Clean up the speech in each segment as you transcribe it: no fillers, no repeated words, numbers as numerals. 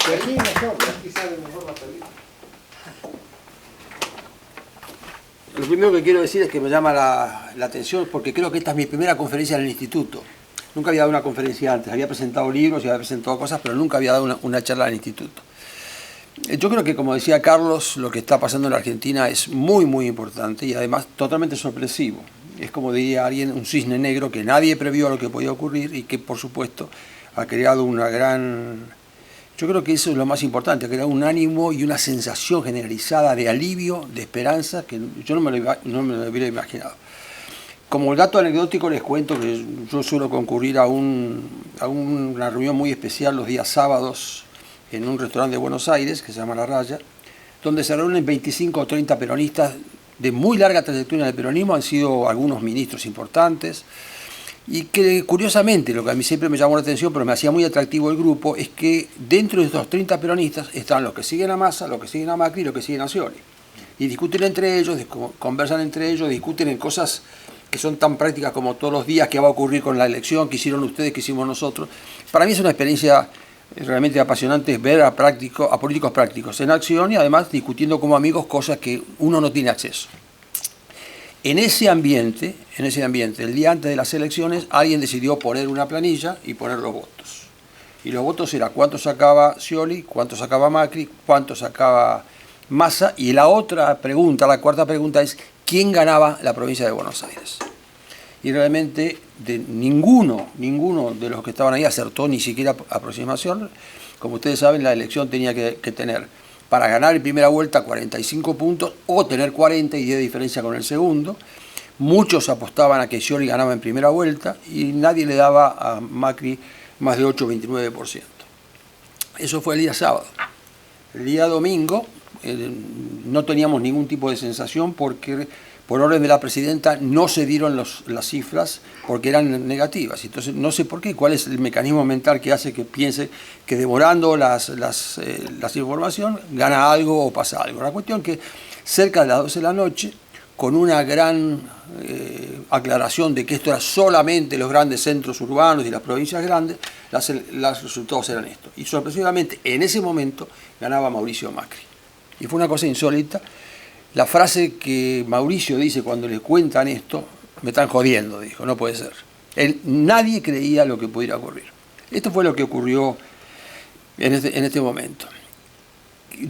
Termina yo, pero aquí sale mejor la película. Lo primero que quiero decir es que me llama la atención porque creo que esta es mi primera conferencia en el instituto. Nunca había dado una conferencia antes, había presentado libros y había presentado cosas, pero nunca había dado una charla en el instituto. Yo creo que, como decía Carlos, lo que está pasando en la Argentina es muy, muy importante y además totalmente sorpresivo. Es, como diría alguien, un cisne negro que nadie previó lo que podía ocurrir y que, por supuesto, ha creado una gran... Yo creo que eso es lo más importante, ha creado un ánimo y una sensación generalizada de alivio, de esperanza, que yo no me lo hubiera imaginado. Como el dato anecdótico les cuento que yo suelo concurrir a una reunión muy especial los días sábados en un restaurante de Buenos Aires, que se llama La Raya, donde se reúnen 25 o 30 peronistas de muy larga trayectoria en el peronismo, han sido algunos ministros importantes, y que curiosamente, lo que a mí siempre me llamó la atención, pero me hacía muy atractivo el grupo, es que dentro de estos 30 peronistas están los que siguen a Massa, los que siguen a Macri y los que siguen a Scioli. Y discuten entre ellos, conversan entre ellos, discuten en cosas que son tan prácticas como todos los días, qué va a ocurrir con la elección, qué hicieron ustedes, qué hicimos nosotros. Para mí es una experiencia realmente apasionante ver a políticos prácticos en acción y además discutiendo como amigos cosas que uno no tiene acceso. En ese ambiente, el día antes de las elecciones, alguien decidió poner una planilla y poner los votos. Y los votos eran cuánto sacaba Scioli, cuánto sacaba Macri, cuánto sacaba Massa, y la otra pregunta, la cuarta pregunta es ¿quién ganaba la provincia de Buenos Aires? Y realmente ninguno de los que estaban ahí acertó ni siquiera aproximación. Como ustedes saben, la elección tenía que tener, para ganar en primera vuelta, 45 puntos o tener 40 y 10 de diferencia con el segundo. Muchos apostaban a que Scioli ganaba en primera vuelta y nadie le daba a Macri más de 8 o 29%. Eso fue el día sábado. El día domingo no teníamos ningún tipo de sensación porque por orden de la presidenta no se dieron las cifras porque eran negativas. Entonces no sé por qué, cuál es el mecanismo mental que hace que piense que demorando la información gana algo o pasa algo. La cuestión es que cerca de las 12 de la noche, con una gran aclaración de que esto era solamente los grandes centros urbanos y las provincias grandes, los resultados eran estos. Y sorpresivamente, en ese momento, ganaba Mauricio Macri. Y fue una cosa insólita. La frase que Mauricio dice cuando le cuentan esto, me están jodiendo, dijo, no puede ser. Nadie creía lo que pudiera ocurrir. Esto fue lo que ocurrió en este momento.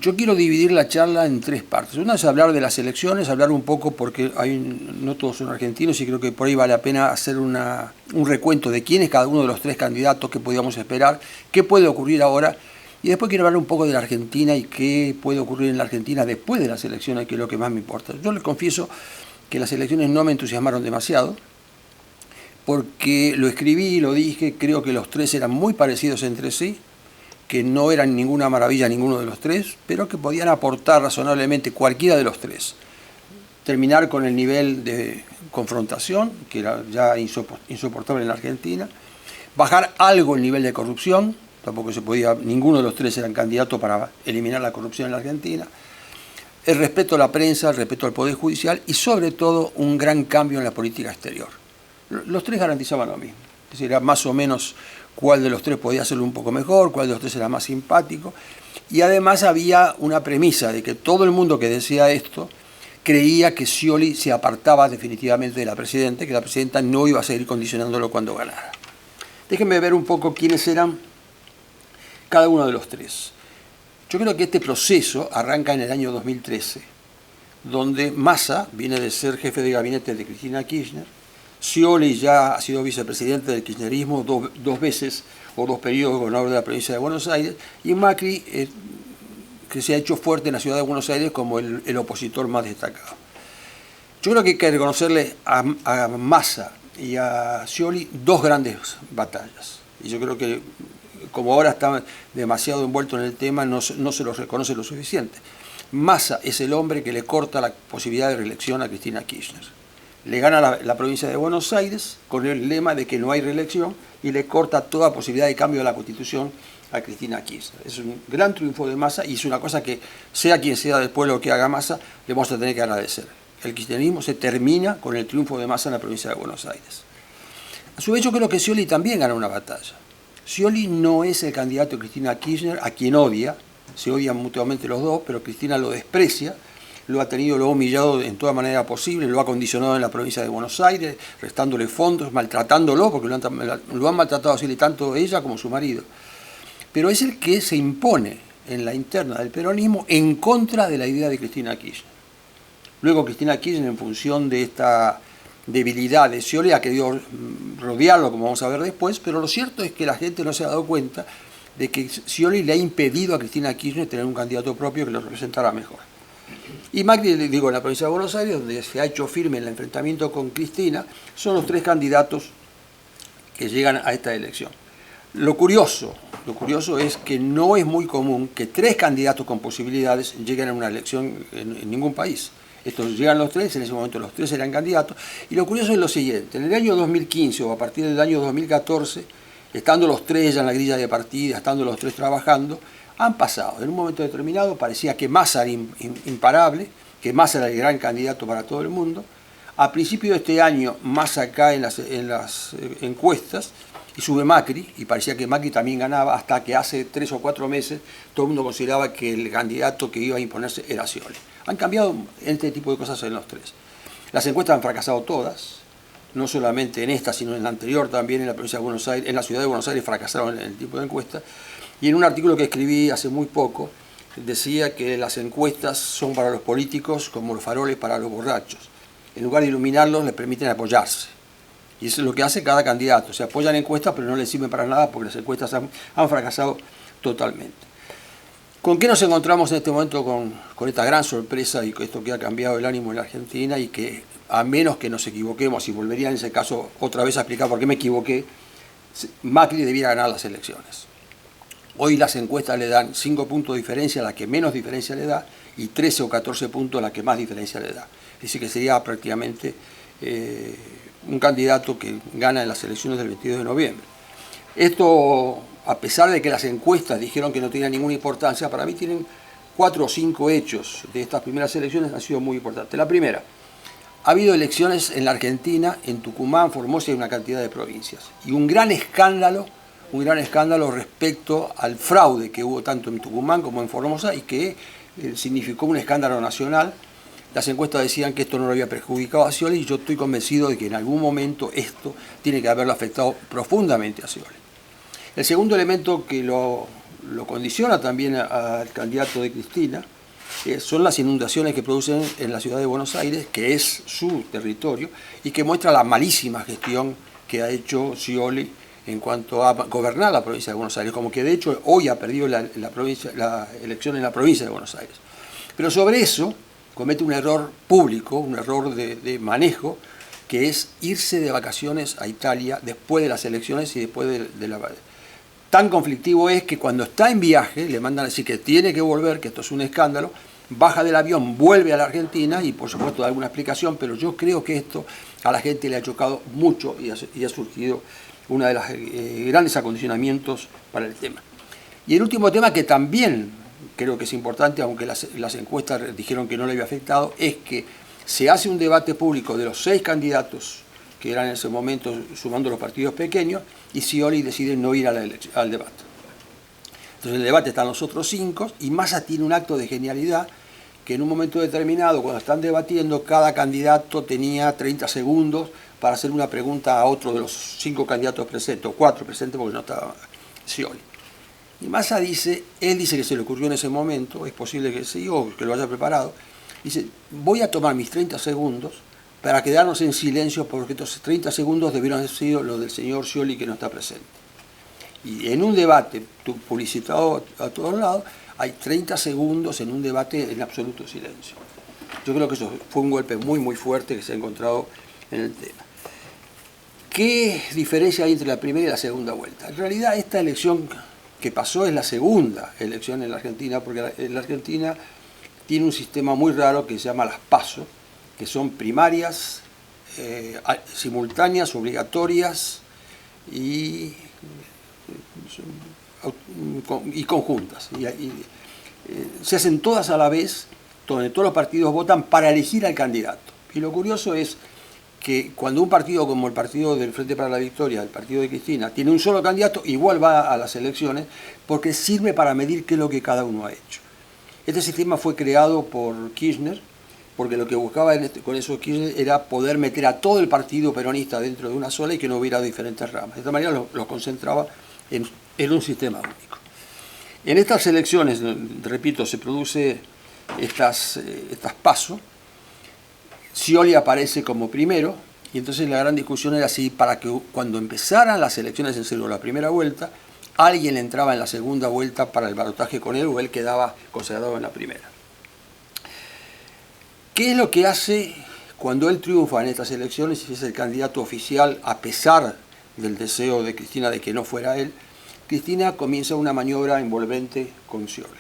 Yo quiero dividir la charla en tres partes. Una es hablar de las elecciones, hablar un poco, porque no todos son argentinos y creo que por ahí vale la pena hacer un recuento de quién es cada uno de los tres candidatos que podíamos esperar, qué puede ocurrir ahora. Y después quiero hablar un poco de la Argentina y qué puede ocurrir en la Argentina después de las elecciones, que es lo que más me importa. Yo les confieso que las elecciones no me entusiasmaron demasiado, porque lo escribí, lo dije, creo que los tres eran muy parecidos entre sí, que no eran ninguna maravilla ninguno de los tres, pero que podían aportar razonablemente cualquiera de los tres. Terminar con el nivel de confrontación, que era ya insoportable en la Argentina, bajar algo el nivel de corrupción, tampoco se podía, ninguno de los tres eran candidatos para eliminar la corrupción en la Argentina, el respeto a la prensa, el respeto al Poder Judicial y sobre todo un gran cambio en la política exterior. Los tres garantizaban lo mismo, es decir, era más o menos cuál de los tres podía hacerlo un poco mejor, cuál de los tres era más simpático, y además había una premisa de que todo el mundo que decía esto creía que Scioli se apartaba definitivamente de la presidenta, que la presidenta no iba a seguir condicionándolo cuando ganara. Déjenme ver un poco quiénes eran cada uno de los tres. Yo creo que este proceso arranca en el año 2013, donde Massa viene de ser jefe de gabinete de Cristina Kirchner, Scioli ya ha sido vicepresidente del kirchnerismo dos veces o dos periodos gobernador de la provincia de Buenos Aires, y Macri, que se ha hecho fuerte en la ciudad de Buenos Aires como el opositor más destacado. Yo creo que hay que reconocerle a Massa y a Scioli dos grandes batallas, y yo creo que como ahora está demasiado envuelto en el tema, no se los reconoce lo suficiente. Massa es el hombre que le corta la posibilidad de reelección a Cristina Kirchner. Le gana la provincia de Buenos Aires con el lema de que no hay reelección y le corta toda posibilidad de cambio de la Constitución a Cristina Kirchner. Es un gran triunfo de Massa y es una cosa que, sea quien sea después lo que haga Massa, le vamos a tener que agradecer. El kirchnerismo se termina con el triunfo de Massa en la provincia de Buenos Aires. A su vez, yo creo que Scioli también gana una batalla. Scioli no es el candidato de Cristina Kirchner, a quien odia, se odian mutuamente los dos, pero Cristina lo desprecia, lo ha humillado en toda manera posible, lo ha condicionado en la provincia de Buenos Aires, restándole fondos, maltratándolo, porque lo han maltratado así tanto ella como su marido. Pero es el que se impone en la interna del peronismo en contra de la idea de Cristina Kirchner. Luego Cristina Kirchner, en función de esta debilidad de Scioli, ha querido rodearlo, como vamos a ver después, pero lo cierto es que la gente no se ha dado cuenta de que Scioli le ha impedido a Cristina Kirchner tener un candidato propio que lo representara mejor. Y Macri, digo, en la provincia de Buenos Aires, donde se ha hecho firme el enfrentamiento con Cristina, son los tres candidatos que llegan a esta elección. Lo curioso es que no es muy común que tres candidatos con posibilidades lleguen a una elección en ningún país. Estos llegan los tres, en ese momento los tres eran candidatos. Y lo curioso es lo siguiente: en el año 2015 o a partir del año 2014, estando los tres ya en la grilla de partida, estando los tres trabajando, han pasado. En un momento determinado parecía que Massa era imparable, que Massa era el gran candidato para todo el mundo. A principio de este año Massa cae en las encuestas y sube Macri, y parecía que Macri también ganaba, hasta que hace 3 o 4 meses todo el mundo consideraba que el candidato que iba a imponerse era Scioli. Han cambiado este tipo de cosas en los tres. Las encuestas han fracasado todas, no solamente en esta, sino en la anterior también, en la provincia de Buenos Aires, en la ciudad de Buenos Aires fracasaron en el tipo de encuesta. Y en un artículo que escribí hace muy poco, decía que las encuestas son para los políticos como los faroles para los borrachos. En lugar de iluminarlos, les permiten apoyarse. Y eso es lo que hace cada candidato. Se apoyan encuestas, pero no les sirven para nada porque las encuestas han fracasado totalmente. ¿Con qué nos encontramos en este momento con esta gran sorpresa y con esto que ha cambiado el ánimo en la Argentina y que, a menos que nos equivoquemos, y volvería en ese caso otra vez a explicar por qué me equivoqué, Macri debiera ganar las elecciones? Hoy las encuestas le dan 5 puntos de diferencia a la que menos diferencia le da y 13 o 14 puntos a la que más diferencia le da. Es decir, que sería prácticamente un candidato que gana en las elecciones del 22 de noviembre. Esto, a pesar de que las encuestas dijeron que no tenía ninguna importancia, para mí tienen 4 o 5 hechos de estas primeras elecciones han sido muy importantes. La primera, ha habido elecciones en la Argentina, en Tucumán, Formosa y una cantidad de provincias. Y un gran escándalo respecto al fraude que hubo tanto en Tucumán como en Formosa y que significó un escándalo nacional. Las encuestas decían que esto no lo había perjudicado a Scioli y yo estoy convencido de que en algún momento esto tiene que haberlo afectado profundamente a Scioli. El segundo elemento que lo condiciona también al candidato de Cristina son las inundaciones que producen en la ciudad de Buenos Aires, que es su territorio, y que muestra la malísima gestión que ha hecho Scioli en cuanto a gobernar la provincia de Buenos Aires, como que de hecho hoy ha perdido la elección en la provincia de Buenos Aires. Pero sobre eso comete un error público, un error de manejo, que es irse de vacaciones a Italia después de las elecciones y después de la... Tan conflictivo es que cuando está en viaje le mandan a decir que tiene que volver, que esto es un escándalo, baja del avión, vuelve a la Argentina y por supuesto da alguna explicación, pero yo creo que esto a la gente le ha chocado mucho y ha surgido uno de los grandes acondicionamientos para el tema. Y el último tema que también creo que es importante, aunque las encuestas dijeron que no le había afectado, es que se hace un debate público de los 6 candidatos que eran en ese momento sumando los partidos pequeños, y Scioli decide no ir al debate. Entonces en el debate están los otros 5 y Massa tiene un acto de genialidad que en un momento determinado, cuando están debatiendo, cada candidato tenía 30 segundos para hacer una pregunta a otro de los 5 candidatos presentes, o 4 presentes porque no estaba Scioli. Y Massa él dice que se le ocurrió en ese momento, es posible que sí, o que lo haya preparado, dice, voy a tomar mis 30 segundos para quedarnos en silencio porque estos 30 segundos debieron haber sido los del señor Scioli que no está presente. Y en un debate publicitado a todos lados, hay 30 segundos en un debate en absoluto silencio. Yo creo que eso fue un golpe muy, muy fuerte que se ha encontrado en el tema. ¿Qué diferencia hay entre la primera y la segunda vuelta? En realidad esta elección que pasó es la segunda elección en la Argentina, porque la Argentina tiene un sistema muy raro que se llama las PASO, que son primarias, simultáneas, obligatorias y conjuntas. Se hacen todas a la vez, donde todos los partidos votan para elegir al candidato. Y lo curioso es que cuando un partido como el partido del Frente para la Victoria, el partido de Cristina, tiene un solo candidato, igual va a las elecciones, porque sirve para medir qué es lo que cada uno ha hecho. Este sistema fue creado por Kirchner, porque lo que buscaba con eso Kirchner era poder meter a todo el partido peronista dentro de una sola y que no hubiera diferentes ramas. De esta manera lo concentraba en un sistema único. En estas elecciones, repito, se produce estas PASO. Scioli aparece como primero, y entonces la gran discusión era si para que cuando empezaran las elecciones en serio, la primera vuelta, alguien entraba en la segunda vuelta para el balotaje con él o él quedaba consagrado en la primera. ¿Qué es lo que hace cuando él triunfa en estas elecciones y es el candidato oficial a pesar del deseo de Cristina de que no fuera él? Cristina comienza una maniobra envolvente con Scioli.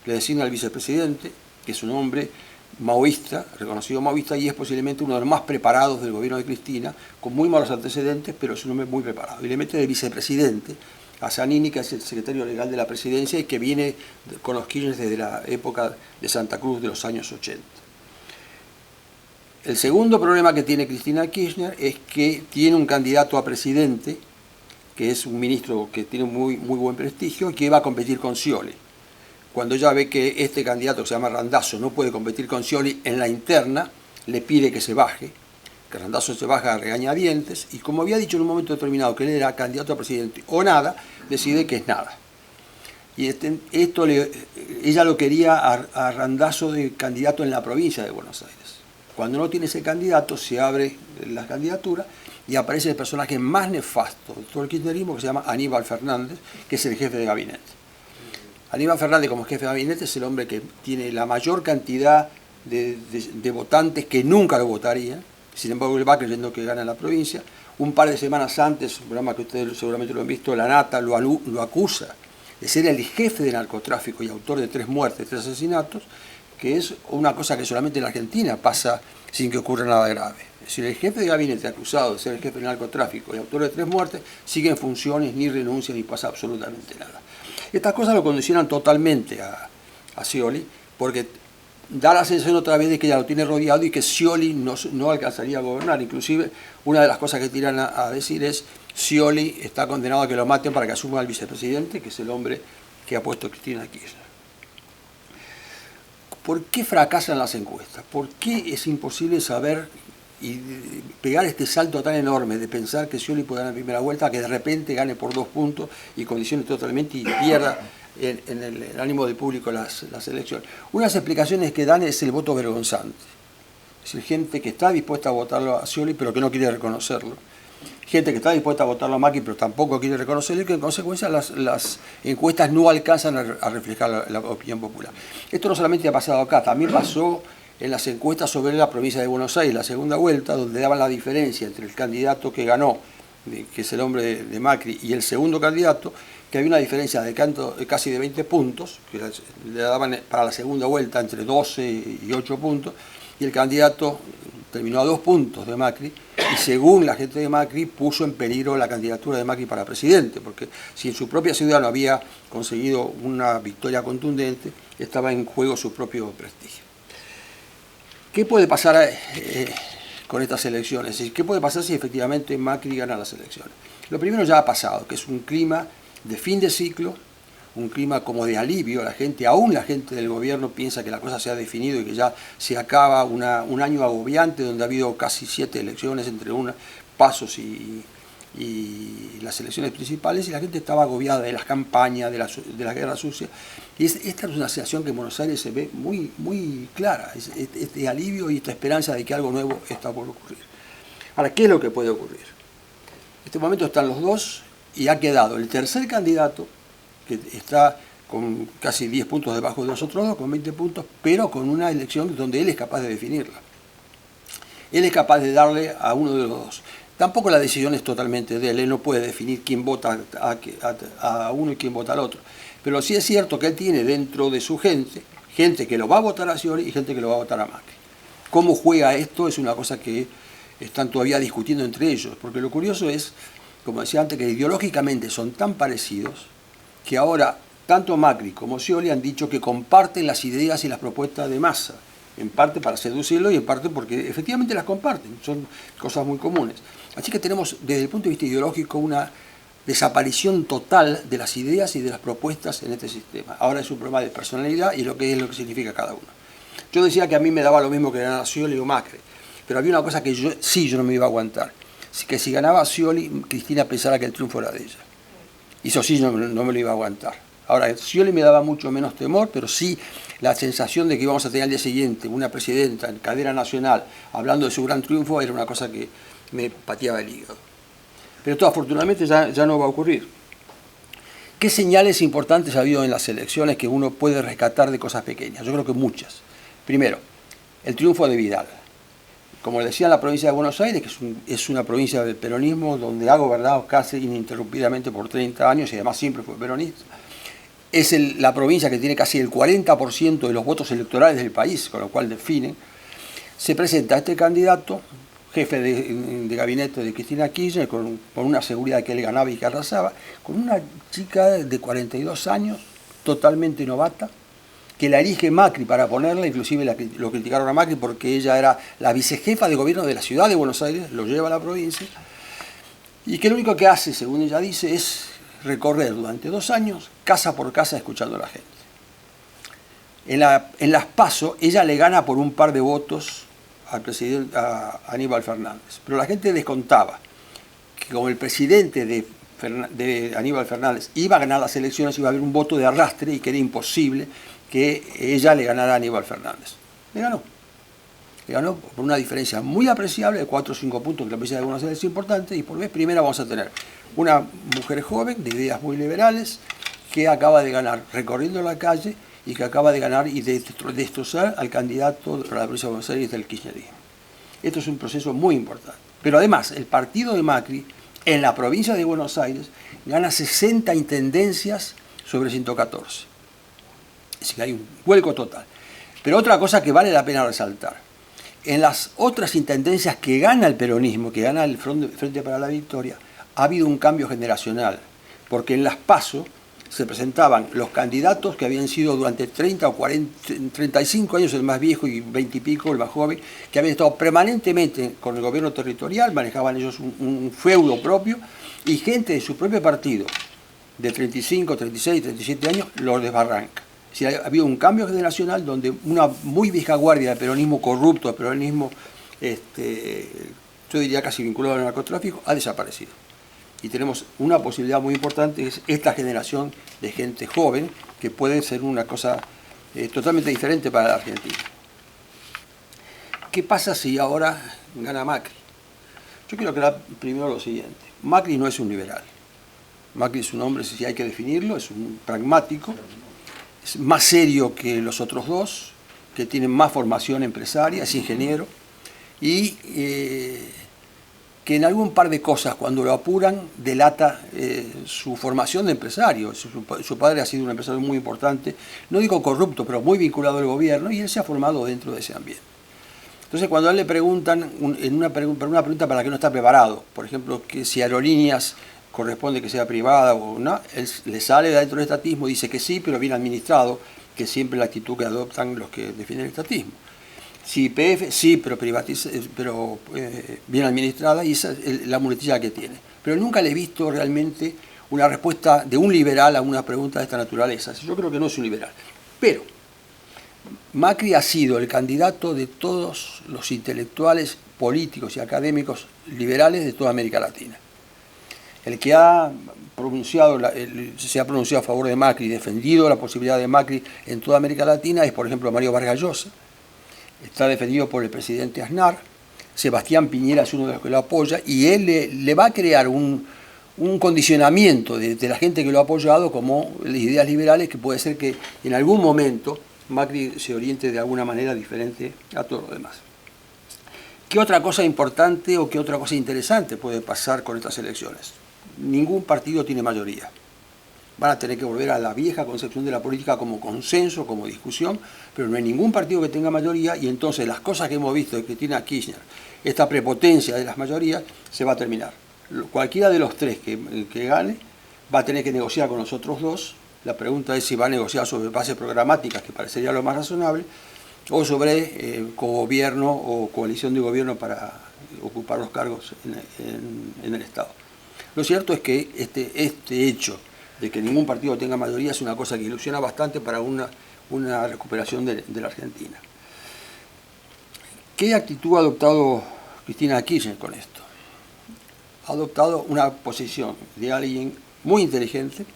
Le designa al vicepresidente, que es un hombre maoísta, reconocido maoísta, y es posiblemente uno de los más preparados del gobierno de Cristina, con muy malos antecedentes, pero es un hombre muy preparado. Y le mete de vicepresidente a Zanini, que es el secretario legal de la presidencia y que viene con los Kirchner desde la época de Santa Cruz de los años 80. El segundo problema que tiene Cristina Kirchner es que tiene un candidato a presidente, que es un ministro que tiene muy buen prestigio y que va a competir con Scioli. Cuando ella ve que este candidato, que se llama Randazzo, no puede competir con Scioli en la interna, le pide que se baje, que Randazzo se baja a regañadientes, y como había dicho en un momento determinado que él era candidato a presidente o nada, decide que es nada. Y ella lo quería a Randazzo de candidato en la provincia de Buenos Aires. Cuando no tiene ese candidato, se abre la candidatura y aparece el personaje más nefasto de todo el kirchnerismo, que se llama Aníbal Fernández, que es el jefe de gabinete. Aníbal Fernández, como jefe de gabinete, es el hombre que tiene la mayor cantidad de votantes que nunca lo votarían. Sin embargo, él va creyendo que gana en la provincia. Un par de semanas antes, un programa que ustedes seguramente lo han visto, La Nata lo acusa de ser el jefe de narcotráfico y autor de 3 muertes, 3 asesinatos, que es una cosa que solamente en la Argentina pasa sin que ocurra nada grave. Es decir, el jefe de gabinete acusado de ser el jefe del narcotráfico y autor de 3 muertes sigue en funciones, ni renuncia, ni pasa absolutamente nada. Estas cosas lo condicionan totalmente a Scioli, porque da la sensación otra vez de que ya lo tiene rodeado y que Scioli no alcanzaría a gobernar. Inclusive, una de las cosas que tiran a decir es: Scioli está condenado a que lo maten para que asuma al vicepresidente, que es el hombre que ha puesto Cristina Kirchner. ¿Por qué fracasan las encuestas? ¿Por qué es imposible saber y pegar este salto tan enorme de pensar que Scioli puede ganar en primera vuelta, que de repente gane por 2 puntos y condicione totalmente y pierda en el ánimo del público las elecciones? Una de las explicaciones que dan es el voto vergonzante. Es decir, gente que está dispuesta a votarlo a Scioli pero que no quiere reconocerlo. Gente que está dispuesta a votarlo a Macri pero tampoco quiere reconocerlo, y que en consecuencia las encuestas no alcanzan a reflejar la opinión popular. Esto no solamente ha pasado acá, también pasó en las encuestas sobre la provincia de Buenos Aires, la segunda vuelta, donde daban la diferencia entre el candidato que ganó, que es el hombre de Macri, y el segundo candidato, que había una diferencia de casi de 20 puntos, que le daban para la segunda vuelta entre 12 y 8 puntos, y el candidato terminó a 2 puntos de Macri, y según la gente de Macri puso en peligro la candidatura de Macri para presidente, porque si en su propia ciudad no había conseguido una victoria contundente, estaba en juego su propio prestigio. ¿Qué puede pasar con estas elecciones? ¿Qué puede pasar si efectivamente Macri gana las elecciones? Lo primero ya ha pasado, que es un clima de fin de ciclo, un clima como de alivio. La gente, aún la gente del gobierno, piensa que la cosa se ha definido y que ya se acaba un año agobiante donde ha habido casi 7 elecciones entre pasos y las elecciones principales, y la gente estaba agobiada de las campañas, de la guerra sucia. Y esta es una sensación que en Buenos Aires se ve muy clara, este alivio y esta esperanza de que algo nuevo está por ocurrir. Ahora, ¿qué es lo que puede ocurrir? En este momento están los dos y ha quedado el tercer candidato, que está con casi 10 puntos debajo de los otros dos, con 20 puntos, pero con una elección donde él es capaz de definirla. Él es capaz de darle a uno de los dos. Tampoco la decisión es totalmente de él, él no puede definir quién vota a uno y quién vota al otro. Pero sí es cierto que él tiene dentro de su gente que lo va a votar a Scioli y gente que lo va a votar a Macri. ¿Cómo juega esto? Es una cosa que están todavía discutiendo entre ellos, porque lo curioso es, como decía antes, que ideológicamente son tan parecidos que ahora tanto Macri como Scioli han dicho que comparten las ideas y las propuestas de Massa. en parte para seducirlo y en parte porque efectivamente las comparten, son cosas muy comunes. Así que tenemos desde el punto de vista ideológico una desaparición total de las ideas y de las propuestas en este sistema. Ahora es un problema de personalidad y lo que significa cada uno. Yo decía que a mí me daba lo mismo que ganara Scioli o Macri, pero había una cosa que yo no me iba a aguantar, que si ganaba Scioli, Cristina pensara que el triunfo era de ella. Y eso sí no me lo iba a aguantar. Ahora, Scioli me daba mucho menos temor, pero sí la sensación de que íbamos a tener al día siguiente una presidenta en cadena nacional hablando de su gran triunfo era una cosa que me pateaba el hígado. Pero esto afortunadamente ya no va a ocurrir. ¿Qué señales importantes ha habido en las elecciones que uno puede rescatar de cosas pequeñas? Yo creo que muchas. Primero, el triunfo de Vidal. Como decía, en la provincia de Buenos Aires, que es una provincia del peronismo donde ha gobernado casi ininterrumpidamente por 30 años y además siempre fue peronista, es la provincia que tiene casi el 40% de los votos electorales del país, con lo cual definen, se presenta este candidato, jefe de gabinete de Cristina Kirchner, con una seguridad que él ganaba y que arrasaba, con una chica de 42 años, totalmente novata, que la elige Macri para ponerla, inclusive lo criticaron a Macri porque ella era la vicejefa de gobierno de la ciudad de Buenos Aires, lo lleva a la provincia, y que lo único que hace, según ella dice, es recorrer durante 2 años, casa por casa, escuchando a la gente. En las PASO, ella le gana por un par de votos al presidente a Aníbal Fernández, pero la gente descontaba que como el presidente de Aníbal Fernández iba a ganar las elecciones, iba a haber un voto de arrastre y que era imposible que ella le ganara a Aníbal Fernández. Le ganó por una diferencia muy apreciable de 4 o 5 puntos, que la provincia de Buenos Aires es importante, y por vez primera vamos a tener una mujer joven de ideas muy liberales que acaba de ganar recorriendo la calle y que acaba de ganar y de destrozar al candidato para la provincia de Buenos Aires del kirchnerismo. Esto es un proceso muy importante. Pero además, el partido de Macri en la provincia de Buenos Aires gana 60 intendencias sobre 114. Es decir, hay un vuelco total. Pero otra cosa que vale la pena resaltar, en las otras intendencias que gana el peronismo, que gana el Frente para la Victoria, ha habido un cambio generacional, porque en las PASO se presentaban los candidatos que habían sido durante 30 o 40, 35 años el más viejo y 20 y pico el más joven, que habían estado permanentemente con el gobierno territorial, manejaban ellos un feudo propio, y gente de su propio partido, de 35, 36, 37 años, los desbarranca. Es decir, ha habido un cambio generacional donde una muy vieja guardia de peronismo corrupto, de peronismo, yo diría casi vinculado al narcotráfico, ha desaparecido. Y tenemos una posibilidad muy importante, que es esta generación de gente joven, que puede ser una cosa totalmente diferente para la Argentina. ¿Qué pasa si ahora gana Macri? Yo quiero aclarar primero lo siguiente. Macri no es un liberal. Macri es un hombre, si hay que definirlo, es un pragmático, es más serio que los otros dos, que tienen más formación empresaria, es ingeniero, y que en algún par de cosas, cuando lo apuran, delata su formación de empresario. Su padre ha sido un empresario muy importante, no digo corrupto, pero muy vinculado al gobierno, y él se ha formado dentro de ese ambiente. Entonces, cuando a él le preguntan, una pregunta para la que no está preparado, por ejemplo, que si Aerolíneas corresponde que sea privada o no, él le sale de dentro del estatismo, dice que sí, pero bien administrado, que es siempre la actitud que adoptan los que defienden el estatismo. Si YPF, sí, pero bien administrada, y esa es la muletilla que tiene. Pero nunca le he visto realmente una respuesta de un liberal a una pregunta de esta naturaleza. Yo creo que no es un liberal. Pero Macri ha sido el candidato de todos los intelectuales, políticos y académicos liberales de toda América Latina. El que se ha pronunciado a favor de Macri y defendido la posibilidad de Macri en toda América Latina es, por ejemplo, Mario Vargas Llosa. Está defendido por el presidente Aznar. Sebastián Piñera es uno de los que lo apoya, y él le va a crear un condicionamiento de la gente que lo ha apoyado como las ideas liberales, que puede ser que en algún momento Macri se oriente de alguna manera diferente a todo lo demás. ¿Qué otra cosa importante o qué otra cosa interesante puede pasar con estas elecciones? Ningún partido tiene mayoría. Van a tener que volver a la vieja concepción de la política como consenso, como discusión, pero no hay ningún partido que tenga mayoría, y entonces las cosas que hemos visto de Cristina Kirchner, esta prepotencia de las mayorías, se va a terminar. Cualquiera de los tres que gane va a tener que negociar con los otros dos. La pregunta es si va a negociar sobre bases programáticas, que parecería lo más razonable, o sobre cogobierno o coalición de gobierno para ocupar los cargos en el Estado. Lo cierto es que este hecho de que ningún partido tenga mayoría es una cosa que ilusiona bastante para una recuperación de la Argentina. ¿Qué actitud ha adoptado Cristina Kirchner con esto? Ha adoptado una posición de alguien muy inteligente,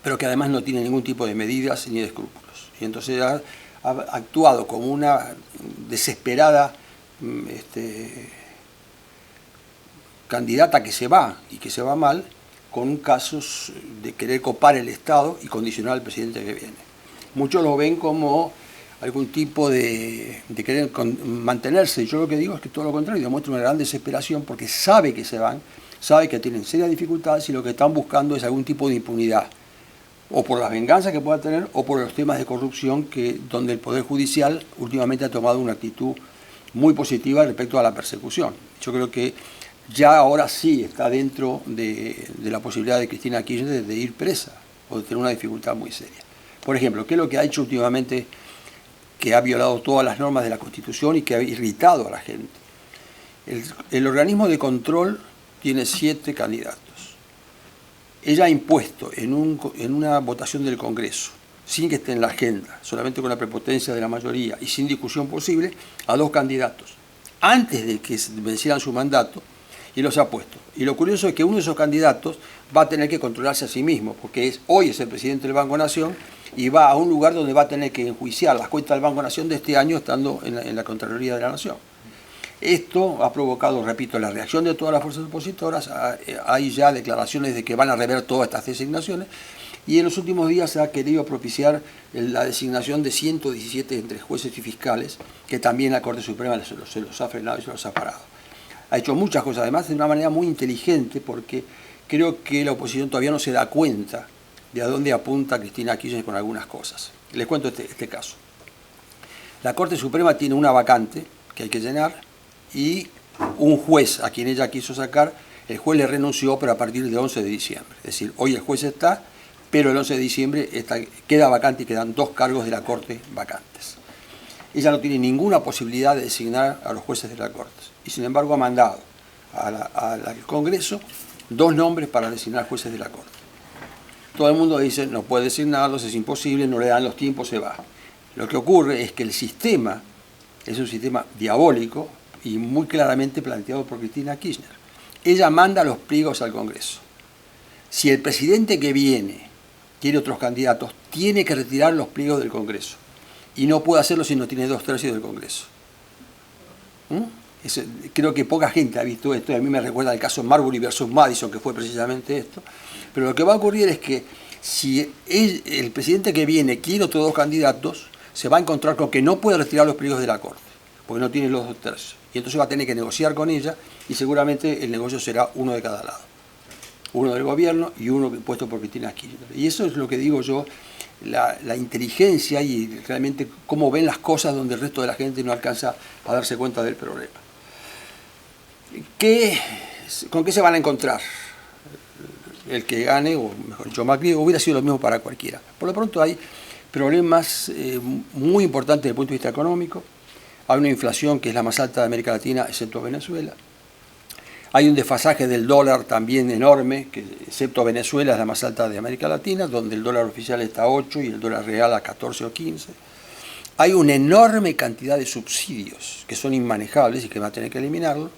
pero que además no tiene ningún tipo de medidas ni de escrúpulos. Y entonces ha actuado como una desesperada candidata que se va, y que se va mal, con casos de querer copar el Estado y condicionar al presidente que viene. Muchos lo ven como algún tipo de querer mantenerse. Yo lo que digo es que todo lo contrario, demuestra una gran desesperación porque sabe que se van, sabe que tienen serias dificultades y lo que están buscando es algún tipo de impunidad, o por las venganzas que pueda tener o por los temas de corrupción donde el Poder Judicial últimamente ha tomado una actitud muy positiva respecto a la persecución. Yo creo que ya ahora sí está dentro de la posibilidad de Cristina Kirchner de ir presa o de tener una dificultad muy seria. Por ejemplo, ¿qué es lo que ha hecho últimamente que ha violado todas las normas de la Constitución y que ha irritado a la gente? El organismo de control tiene 7 candidatos. Ella ha impuesto en una votación del Congreso, sin que esté en la agenda, solamente con la prepotencia de la mayoría y sin discusión posible, a 2 candidatos, antes de que vencieran su mandato, y los ha puesto. Y lo curioso es que uno de esos candidatos va a tener que controlarse a sí mismo, porque hoy es el presidente del Banco Nación y va a un lugar donde va a tener que enjuiciar las cuentas del Banco Nación de este año estando en la Contraloría de la Nación. Esto ha provocado, repito, la reacción de todas las fuerzas opositoras. Hay ya declaraciones de que van a rever todas estas designaciones y en los últimos días se ha querido propiciar la designación de 117 entre jueces y fiscales, que también la Corte Suprema se los ha frenado y se los ha parado. Ha hecho muchas cosas, además de una manera muy inteligente, porque creo que la oposición todavía no se da cuenta de a dónde apunta Cristina Kirchner con algunas cosas. Les cuento este caso. La Corte Suprema tiene una vacante que hay que llenar y un juez a quien ella quiso sacar, el juez le renunció, pero a partir del 11 de diciembre. Es decir, hoy el juez está, pero el 11 de diciembre queda vacante y quedan 2 cargos de la Corte vacantes. Ella no tiene ninguna posibilidad de designar a los jueces de la Corte. Y sin embargo ha mandado al Congreso 2 nombres para designar jueces de la Corte. Todo el mundo dice, no puede designarlos, es imposible, no le dan los tiempos, se va. Lo que ocurre es que el sistema es un sistema diabólico y muy claramente planteado por Cristina Kirchner. Ella manda los pliegos al Congreso. Si el presidente que viene quiere otros candidatos, tiene que retirar los pliegos del Congreso. Y no puede hacerlo si no tiene 2/3 del Congreso. Creo que poca gente ha visto esto, y a mí me recuerda el caso Marbury versus Madison, que fue precisamente esto. Pero lo que va a ocurrir es que si el presidente que viene quiere otros 2 candidatos, se va a encontrar con que no puede retirar los pliegos de la Corte, porque no tiene los 2/3. Y entonces va a tener que negociar con ella, y seguramente el negocio será uno de cada lado. Uno del gobierno y uno puesto por Cristina Kirchner. Y eso es lo que digo yo, la inteligencia y realmente cómo ven las cosas donde el resto de la gente no alcanza a darse cuenta del problema. ¿Con qué se van a encontrar? El que gane, o mejor dicho, Macri, hubiera sido lo mismo para cualquiera. Por lo pronto hay problemas muy importantes desde el punto de vista económico. Hay una inflación que es la más alta de América Latina, excepto Venezuela. Hay un desfasaje del dólar también enorme, que excepto Venezuela es la más alta de América Latina, donde el dólar oficial está a 8 y el dólar real a 14 o 15. Hay una enorme cantidad de subsidios que son inmanejables y que va a tener que eliminarlo.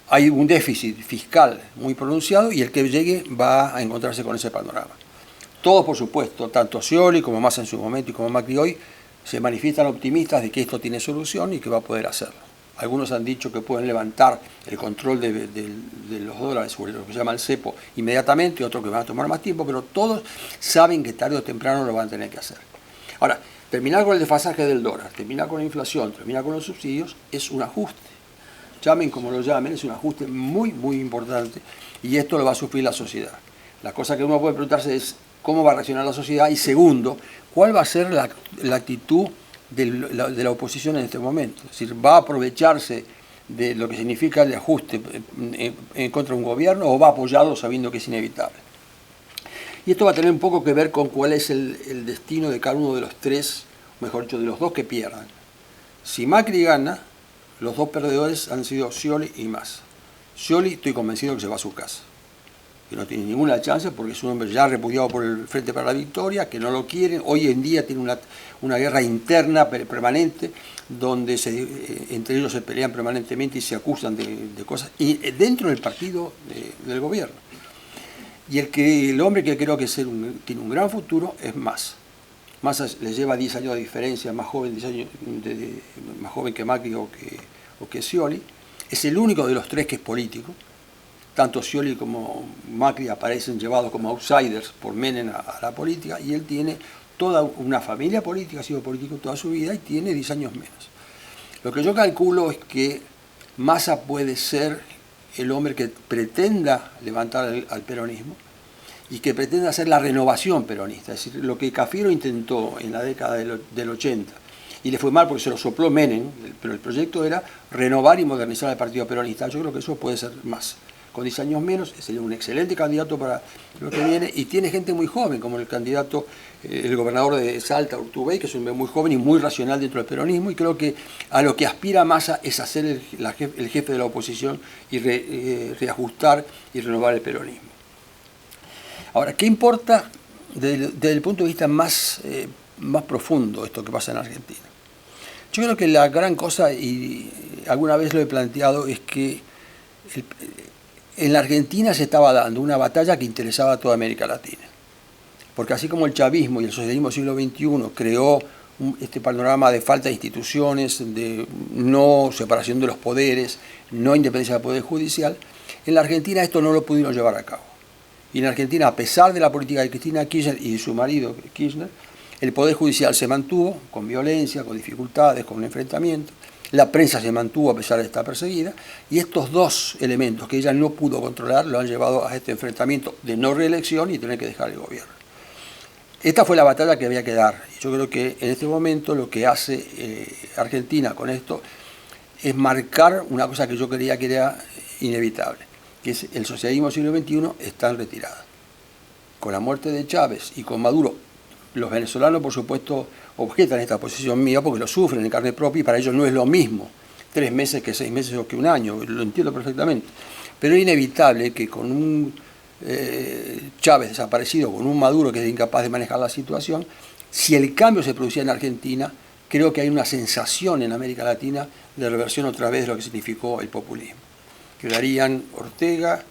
Hay un déficit fiscal muy pronunciado y el que llegue va a encontrarse con ese panorama. Todos, por supuesto, tanto Scioli como Massa en su momento y como Macri hoy, se manifiestan optimistas de que esto tiene solución y que va a poder hacerlo. Algunos han dicho que pueden levantar el control de los dólares sobre lo que se llama el cepo inmediatamente, otros que van a tomar más tiempo, pero todos saben que tarde o temprano lo van a tener que hacer. Ahora, terminar con el desfasaje del dólar, terminar con la inflación, terminar con los subsidios, es un ajuste. Llamen como lo llamen, es un ajuste muy, muy importante y esto lo va a sufrir la sociedad. La cosa que uno puede preguntarse es cómo va a reaccionar la sociedad y segundo, cuál va a ser la actitud de la oposición en este momento. Es decir, ¿va a aprovecharse de lo que significa el ajuste en contra de un gobierno o va a apoyarlo sabiendo que es inevitable? Y esto va a tener un poco que ver con cuál es el destino de cada uno de los 3 mejor dicho, de los dos que pierdan. Si Macri gana, los dos perdedores han sido Scioli y Massa. Scioli estoy convencido que se va a su casa, que no tiene ninguna chance porque es un hombre ya repudiado por el Frente para la Victoria, que no lo quieren. Hoy en día tiene una guerra interna permanente, donde entre ellos se pelean permanentemente y se acusan de cosas, y dentro del partido del gobierno. Y el hombre que creo que tiene un gran futuro es Massa. Massa le lleva 10 años de diferencia, más joven, 10 años más joven que Macri o que Scioli. Es el único de los tres que es político. Tanto Scioli como Macri aparecen llevados como outsiders por Menem a la política, y él tiene toda una familia política, ha sido político toda su vida y tiene 10 años menos. Lo que yo calculo es que Massa puede ser el hombre que pretenda levantar al peronismo y que pretenda hacer la renovación peronista, es decir, lo que Cafiero intentó en la década del 80, y le fue mal porque se lo sopló Menem, pero el proyecto era renovar y modernizar el partido peronista. Yo creo que eso puede ser Massa. Con 10 años menos, sería un excelente candidato para lo que viene, y tiene gente muy joven, como el candidato, el gobernador de Salta, Urtubey, que es un hombre muy joven y muy racional dentro del peronismo, y creo que a lo que aspira Massa es a ser el jefe de la oposición y reajustar y renovar el peronismo. Ahora, ¿qué importa desde el punto de vista más profundo esto que pasa en Argentina? Yo creo que la gran cosa, y alguna vez lo he planteado, es que en la Argentina se estaba dando una batalla que interesaba a toda América Latina. Porque así como el chavismo y el socialismo del siglo XXI creó este panorama de falta de instituciones, de no separación de los poderes, no independencia del poder judicial, en la Argentina esto no lo pudieron llevar a cabo. Y en Argentina, a pesar de la política de Cristina Kirchner y de su marido Kirchner, el poder judicial se mantuvo con violencia, con dificultades, con enfrentamientos. La prensa se mantuvo a pesar de estar perseguida, y estos dos elementos que ella no pudo controlar lo han llevado a este enfrentamiento de no reelección y tener que dejar el gobierno. Esta fue la batalla que había que dar. Yo creo que en este momento lo que hace Argentina con esto es marcar una cosa que yo creía que era inevitable, que es el socialismo del siglo XXI está en retirada. Con la muerte de Chávez y con Maduro, los venezolanos, por supuesto, objetan esta posición mía porque lo sufren en carne propia, y para ellos no es lo mismo 3 meses que 6 meses o que un año, lo entiendo perfectamente. Pero es inevitable que con un Chávez desaparecido, con un Maduro que es incapaz de manejar la situación, si el cambio se producía en Argentina, creo que hay una sensación en América Latina de reversión otra vez de lo que significó el populismo. Quedarían Ortega,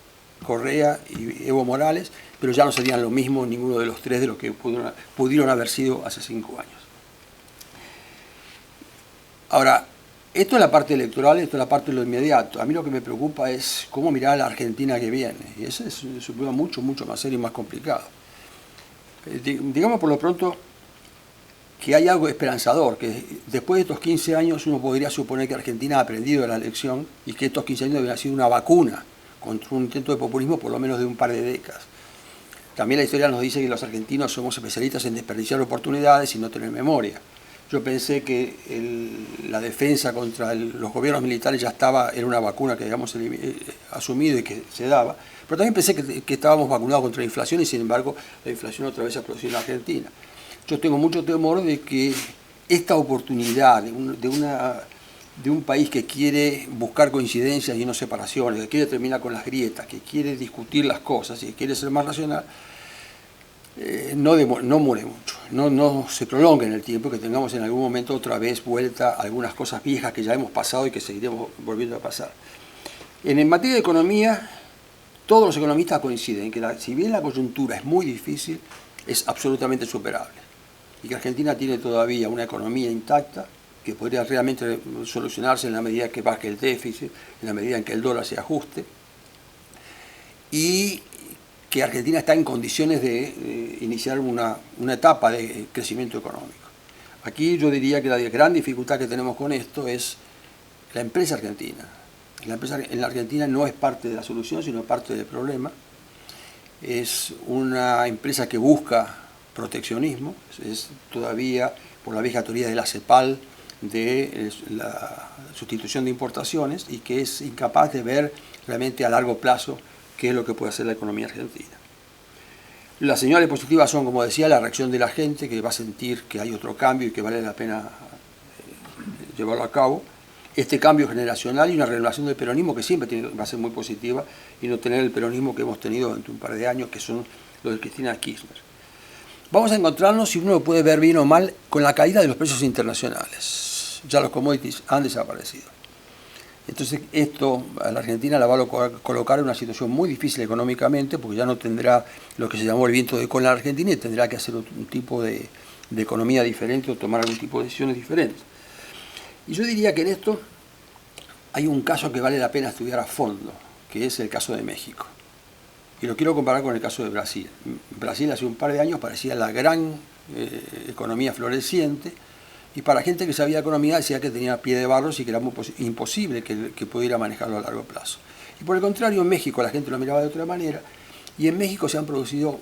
Correa y Evo Morales, pero ya no serían lo mismo ninguno de los tres de lo que pudieron haber sido hace 5 años. Ahora, esto es la parte electoral, esto es la parte de lo inmediato. A mí lo que me preocupa es cómo mirar a la Argentina que viene, y ese es un problema mucho más serio y más complicado. Digamos por lo pronto que hay algo esperanzador, que después de estos 15 años uno podría suponer que Argentina ha aprendido de la elección y que estos 15 años deben haber sido una vacuna contra un intento de populismo por lo menos de un par de décadas. También la historia nos dice que los argentinos somos especialistas en desperdiciar oportunidades y no tener memoria. Yo pensé que la defensa contra los gobiernos militares ya era una vacuna que habíamos asumido y que se daba, pero también pensé que estábamos vacunados contra la inflación, y sin embargo la inflación otra vez se ha producido en la Argentina. Yo tengo mucho temor de que esta oportunidad de un país que quiere buscar coincidencias y no separaciones, que quiere terminar con las grietas, que quiere discutir las cosas y que quiere ser más racional, no muere mucho, no se prolonga en el tiempo, que tengamos en algún momento otra vez vuelta a algunas cosas viejas que ya hemos pasado y que seguiremos volviendo a pasar. En materia de economía, todos los economistas coinciden en que si bien la coyuntura es muy difícil, es absolutamente superable, y que Argentina tiene todavía una economía intacta que podría realmente solucionarse en la medida que baje el déficit, en la medida en que el dólar se ajuste, y que Argentina está en condiciones de iniciar una etapa de crecimiento económico. Aquí yo diría que la gran dificultad que tenemos con esto es la empresa argentina. La empresa en la Argentina no es parte de la solución, sino parte del problema. Es una empresa que busca proteccionismo, es todavía por la vieja teoría de la CEPAL, de la sustitución de importaciones, y que es incapaz de ver realmente a largo plazo qué es lo que puede hacer la economía argentina. Las señales positivas son, como decía, la reacción de la gente, que va a sentir que hay otro cambio y que vale la pena llevarlo a cabo. Este cambio generacional y una renovación del peronismo que siempre va a ser muy positiva, y no tener el peronismo que hemos tenido durante un par de años, que son los de Cristina Kirchner. Vamos a encontrarnos, si uno lo puede ver bien o mal, con la caída de los precios internacionales. Ya los commodities han desaparecido. Entonces esto a la Argentina la va a colocar en una situación muy difícil económicamente, porque ya no tendrá lo que se llamó el viento de cola en la Argentina y tendrá que hacer un tipo de economía diferente o tomar algún tipo de decisiones diferentes. Y yo diría que en esto hay un caso que vale la pena estudiar a fondo, que es el caso de México. Y lo quiero comparar con el caso de Brasil. Brasil hace un par de años parecía la gran economía floreciente, y para gente que sabía economía decía que tenía pie de barro y que era muy imposible que pudiera manejarlo a largo plazo. Y por el contrario, en México la gente lo miraba de otra manera, y en México se han producido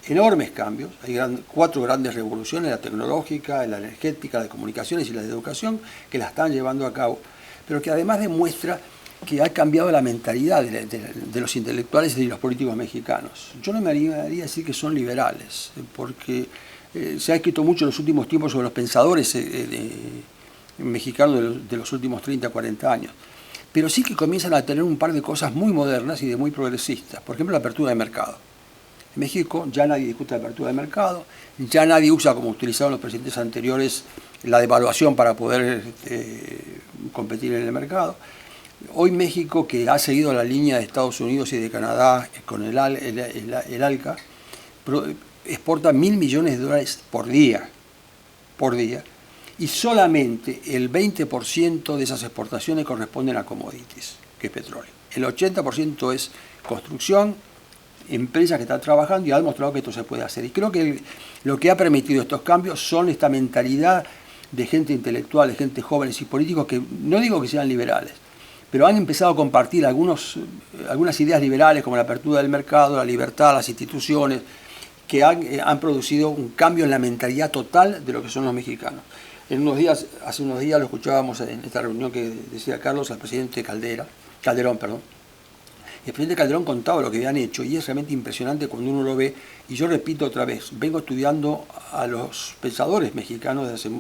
enormes cambios. Hay 4 grandes revoluciones: la tecnológica, la energética, la de comunicaciones y la de educación, que la están llevando a cabo, pero que además demuestra que ha cambiado la mentalidad de los intelectuales y de los políticos mexicanos. Yo no me animaría a decir que son liberales, porque se ha escrito mucho en los últimos tiempos sobre los pensadores mexicanos de los últimos 30, 40 años. Pero sí que comienzan a tener un par de cosas muy modernas y de muy progresistas. Por ejemplo, la apertura de mercado. En México ya nadie discute la apertura de mercado, ya nadie usa, como utilizaban los presidentes anteriores, la devaluación para poder competir en el mercado. Hoy México, que ha seguido la línea de Estados Unidos y de Canadá con el ALCA, exporta $1.000 millones por día, y solamente el 20% de esas exportaciones corresponden a commodities, que es petróleo. El 80% es construcción, empresas que están trabajando, y ha demostrado que esto se puede hacer. Y creo que lo que ha permitido estos cambios son esta mentalidad de gente intelectual, de gente jóvenes y políticos que no digo que sean liberales, pero han empezado a compartir algunas ideas liberales, como la apertura del mercado, la libertad, las instituciones, que han producido un cambio en la mentalidad total de lo que son los mexicanos. Hace unos días lo escuchábamos en esta reunión que decía Carlos al presidente Calderón. El presidente Calderón contaba lo que habían hecho, y es realmente impresionante cuando uno lo ve. Y yo repito otra vez, vengo estudiando a los pensadores mexicanos desde hace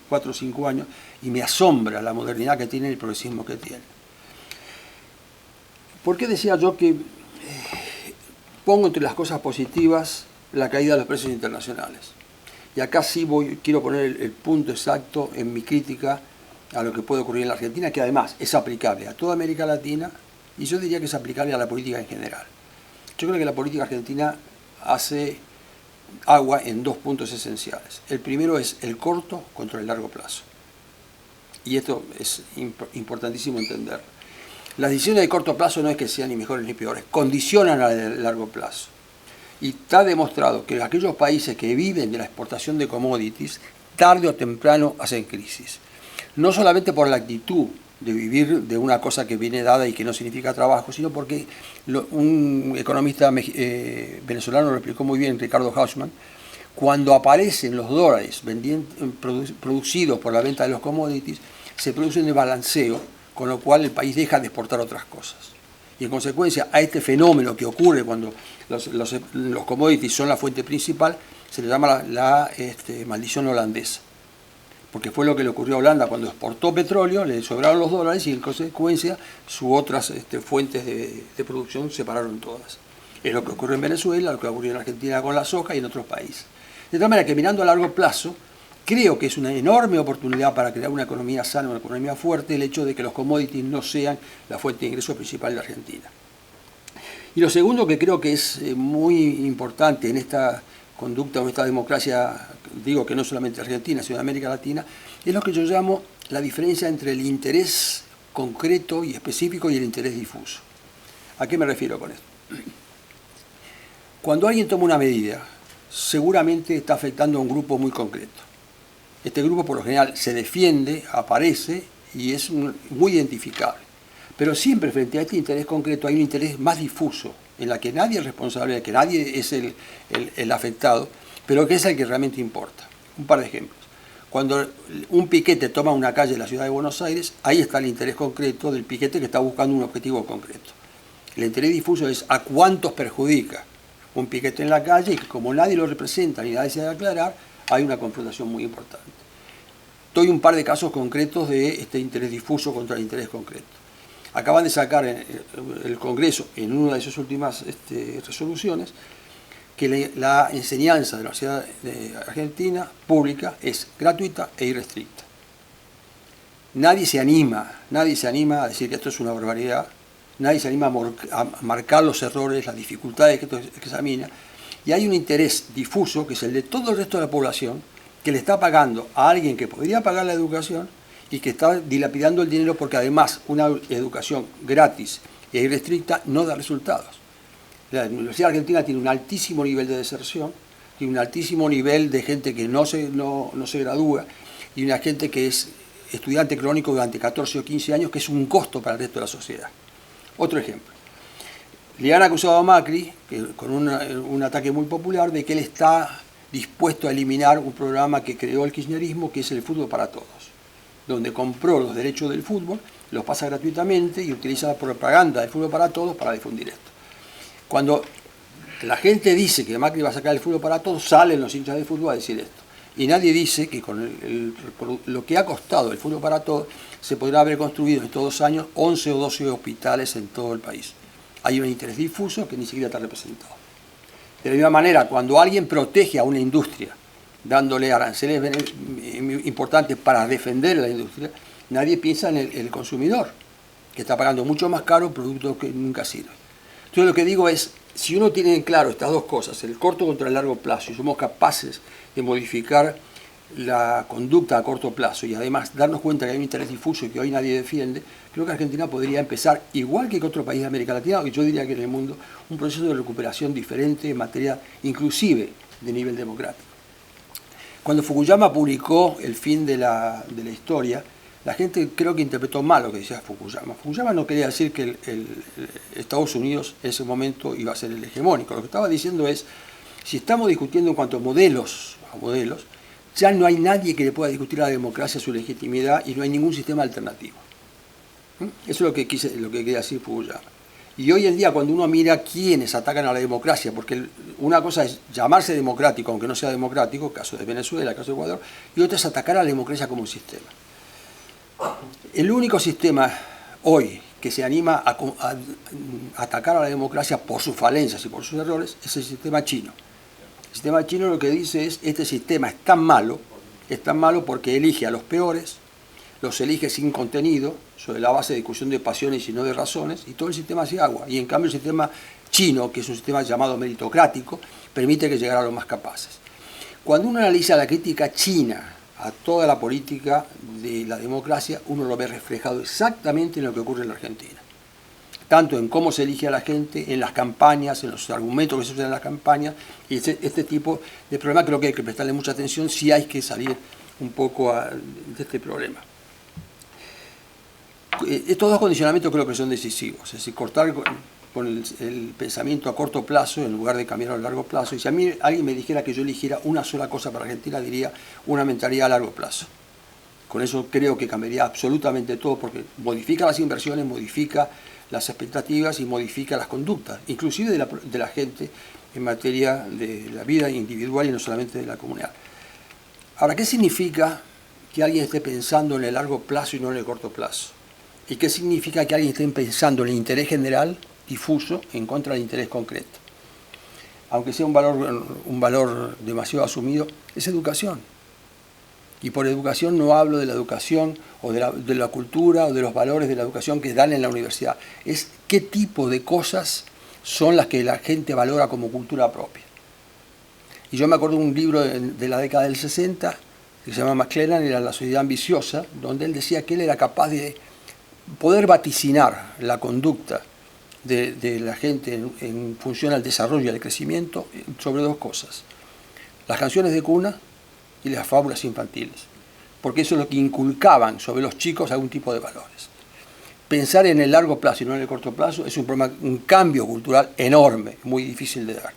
4 o 5 años, y me asombra la modernidad que tienen y el progresismo que tienen. ¿Por qué decía yo que pongo entre las cosas positivas la caída de los precios internacionales? Y acá sí quiero poner el punto exacto en mi crítica a lo que puede ocurrir en la Argentina, que además es aplicable a toda América Latina, y yo diría que es aplicable a la política en general. Yo creo que la política argentina hace agua en 2 puntos esenciales. El primero es el corto contra el largo plazo. Y esto es importantísimo entender. Las decisiones de corto plazo no es que sean ni mejores ni peores, condicionan al largo plazo. Y está demostrado que aquellos países que viven de la exportación de commodities, tarde o temprano hacen crisis. No solamente por la actitud de vivir de una cosa que viene dada y que no significa trabajo, sino porque un economista venezolano lo explicó muy bien, Ricardo Hausmann: cuando aparecen los dólares producidos por la venta de los commodities, se produce un desbalanceo, con lo cual el país deja de exportar otras cosas. Y en consecuencia a este fenómeno que ocurre cuando los commodities son la fuente principal, se le llama la maldición holandesa. Porque fue lo que le ocurrió a Holanda cuando exportó petróleo, le sobraron los dólares, y en consecuencia sus otras fuentes de producción se pararon todas. Es lo que ocurrió en Venezuela, lo que ocurrió en Argentina con la soja y en otros países. De tal manera que, mirando a largo plazo, creo que es una enorme oportunidad para crear una economía sana, una economía fuerte, el hecho de que los commodities no sean la fuente de ingreso principal de Argentina. Y lo segundo que creo que es muy importante en esta conducta o en esta democracia, digo que no solamente Argentina, sino de América Latina, es lo que yo llamo la diferencia entre el interés concreto y específico y el interés difuso. ¿A qué me refiero con esto? Cuando alguien toma una medida, seguramente está afectando a un grupo muy concreto. Este grupo por lo general se defiende, aparece y es muy identificable. Pero siempre frente a este interés concreto hay un interés más difuso, en la que nadie es responsable, en la que nadie es el afectado, pero que es el que realmente importa. Un par de ejemplos. Cuando un piquete toma una calle de la ciudad de Buenos Aires, ahí está el interés concreto del piquete que está buscando un objetivo concreto. El interés difuso es a cuántos perjudica. un piquete en la calle y que como nadie lo representa ni nadie se debe aclarar, hay una confrontación muy importante. Doy un par de casos concretos de este interés difuso contra el interés concreto. Acaban de sacar el Congreso, en una de sus últimas resoluciones, que la enseñanza de la Universidad de Argentina pública es gratuita e irrestricta. Nadie se anima a decir que esto es una barbaridad, nadie se anima a marcar los errores, las dificultades que esto examina, y hay un interés difuso, que es el de todo el resto de la población, que le está pagando a alguien que podría pagar la educación y que está dilapidando el dinero porque además una educación gratis e irrestricta no da resultados. La Universidad Argentina tiene un altísimo nivel de deserción, tiene un altísimo nivel de gente que no se gradúa y una gente que es estudiante crónico durante 14 o 15 años, que es un costo para el resto de la sociedad. Otro ejemplo. Le han acusado a Macri, con un ataque muy popular, de que él está dispuesto a eliminar un programa que creó el kirchnerismo, que es el fútbol para todos, donde compró los derechos del fútbol, los pasa gratuitamente y utiliza la propaganda del fútbol para todos para difundir esto. Cuando la gente dice que Macri va a sacar el fútbol para todos, salen los hinchas del fútbol a decir esto. Y nadie dice que con lo que ha costado el fútbol para todos, se podrá haber construido en estos 2 años 11 o 12 hospitales en todo el país. Hay un interés difuso que ni siquiera está representado. De la misma manera, cuando alguien protege a una industria, dándole aranceles importantes para defender la industria, nadie piensa en el consumidor, que está pagando mucho más caro productos que nunca sirven. Entonces lo que digo es, si uno tiene en claro estas dos cosas, el corto contra el largo plazo, y somos capaces de modificar la conducta a corto plazo y además darnos cuenta que hay un interés difuso y que hoy nadie defiende, creo que Argentina podría empezar, igual que otro país de América Latina, y yo diría que en el mundo, un proceso de recuperación diferente en materia inclusive de nivel democrático. Cuando Fukuyama publicó El fin de la historia, la gente creo que interpretó mal lo que decía Fukuyama. Fukuyama no quería decir que Estados Unidos en ese momento iba a ser el hegemónico. Lo que estaba diciendo es, si estamos discutiendo en cuanto a modelos, ya no hay nadie que le pueda discutir a la democracia su legitimidad y no hay ningún sistema alternativo. Eso es lo que quería decir Fukuyama. Y hoy en día cuando uno mira quiénes atacan a la democracia, porque una cosa es llamarse democrático, aunque no sea democrático, caso de Venezuela, caso de Ecuador, y otra es atacar a la democracia como un sistema. El único sistema hoy que se anima a atacar a la democracia por sus falencias y por sus errores es el sistema chino. El sistema chino lo que dice es, este sistema es tan malo porque elige a los peores, los elige sin contenido, sobre la base de discusión de pasiones y no de razones, y todo el sistema hace agua. Y en cambio el sistema chino, que es un sistema llamado meritocrático, permite que llegara a los más capaces. Cuando uno analiza la crítica china a toda la política de la democracia, uno lo ve reflejado exactamente en lo que ocurre en la Argentina. Tanto en cómo se elige a la gente, en las campañas, en los argumentos que se usan en las campañas, y este tipo de problema creo que hay que prestarle mucha atención si hay que salir un poco de este problema. Estos dos condicionamientos creo que son decisivos, es decir, cortar con el pensamiento a corto plazo en lugar de cambiar a largo plazo. Y si a mí alguien me dijera que yo eligiera una sola cosa para Argentina, diría una mentalidad a largo plazo. Con eso creo que cambiaría absolutamente todo, porque modifica las inversiones, modifica las expectativas y modifica las conductas, inclusive de la gente en materia de la vida individual y no solamente de la comunidad. Ahora, ¿qué significa que alguien esté pensando en el largo plazo y no en el corto plazo? ¿Y qué significa que alguien esté pensando en el interés general difuso en contra del interés concreto? Aunque sea un valor demasiado asumido, es educación. Y por educación no hablo de la educación o de la cultura o de los valores de la educación que dan en la universidad. Es qué tipo de cosas son las que la gente valora como cultura propia. Y yo me acuerdo de un libro de la década del 60 que se llama McClellan, era La sociedad ambiciosa, donde él decía que él era capaz de poder vaticinar la conducta de la gente en función al desarrollo y al crecimiento sobre dos cosas: las canciones de cuna y las fábulas infantiles, porque eso es lo que inculcaban sobre los chicos algún tipo de valores. Pensar en el largo plazo y no en el corto plazo es un cambio cultural enorme, muy difícil de dar.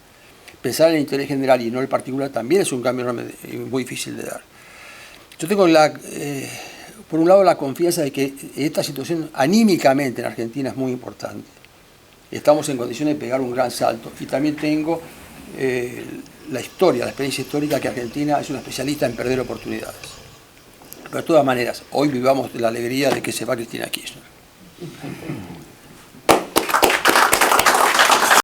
Pensar en el interés general y no en el particular también es un cambio enorme, muy difícil de dar. Yo tengo por un lado la confianza de que esta situación anímicamente en Argentina es muy importante. Estamos en condiciones de pegar un gran salto, y también tengo la historia, la experiencia histórica, que Argentina es una especialista en perder oportunidades. Pero de todas maneras, hoy vivamos la alegría de que se va Cristina Kirchner.